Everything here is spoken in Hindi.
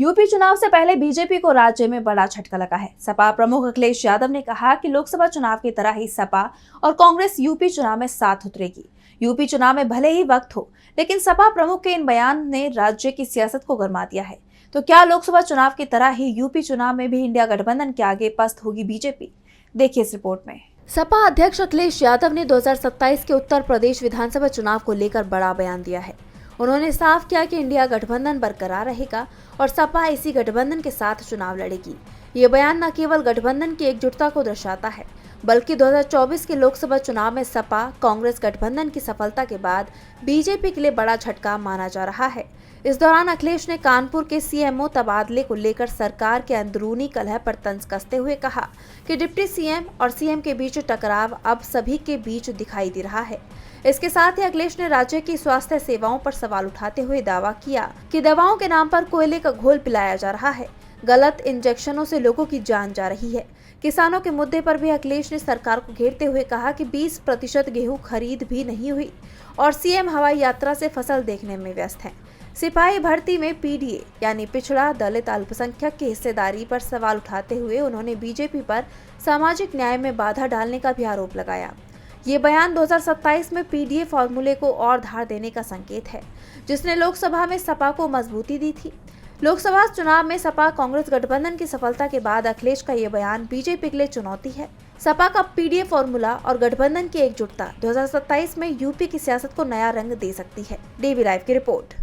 यूपी चुनाव से पहले बीजेपी को राज्य में बड़ा झटका लगा है। सपा प्रमुख अखिलेश यादव ने कहा कि लोकसभा चुनाव की तरह ही सपा और कांग्रेस यूपी चुनाव में साथ उतरेगी। यूपी चुनाव में भले ही वक्त हो, लेकिन सपा प्रमुख के इन बयान ने राज्य की सियासत को गरमा दिया है। तो क्या लोकसभा चुनाव की तरह ही यूपी चुनाव में भी इंडिया गठबंधन के आगे पस्त होगी बीजेपी? देखिए इस रिपोर्ट में। सपा अध्यक्ष अखिलेश यादव ने 2027 के उत्तर प्रदेश विधानसभा चुनाव को लेकर बड़ा बयान दिया है। उन्होंने साफ किया कि इंडिया गठबंधन बरकरार रहेगा और सपा इसी गठबंधन के साथ चुनाव लड़ेगी। ये बयान न केवल गठबंधन की एकजुटता को दर्शाता है, बल्कि 2024 के लोकसभा चुनाव में सपा कांग्रेस गठबंधन की सफलता के बाद बीजेपी के लिए बड़ा झटका माना जा रहा है। इस दौरान अखिलेश ने कानपुर के सीएमओ तबादले को लेकर सरकार के अंदरूनी कलह पर तंज कसते हुए कहा कि डिप्टी सीएम और सीएम के बीच टकराव अब सभी के बीच दिखाई दे रहा है। इसके साथ ही अखिलेश ने राज्य की स्वास्थ्य सेवाओं पर सवाल उठाते हुए दावा किया कि दवाओं के नाम पर कोयले का घोल पिलाया जा रहा है, गलत इंजेक्शनों से लोगों की जान जा रही है। किसानों के मुद्दे पर भी अखिलेश ने सरकार को घेरते हुए कहा कि 20% गेहूं खरीद भी नहीं हुई और सीएम हवाई यात्रा से फसल देखने में व्यस्त हैं। सिपाही भर्ती में पीडीए यानी पिछड़ा दलित अल्पसंख्यक की हिस्सेदारी पर सवाल उठाते हुए उन्होंने बीजेपी पर सामाजिक न्याय में बाधा डालने का भी आरोप लगाया। ये बयान 2027 में पीडीए फॉर्मूले को और धार देने का संकेत है, जिसने लोकसभा में सपा को मजबूती दी थी। लोकसभा चुनाव में सपा कांग्रेस गठबंधन की सफलता के बाद अखिलेश का ये बयान बीजेपी के लिए चुनौती है। सपा का पीडीए फॉर्मूला और गठबंधन की एकजुटता 2027 में यूपी की सियासत को नया रंग दे सकती है। डीवी लाइव की रिपोर्ट।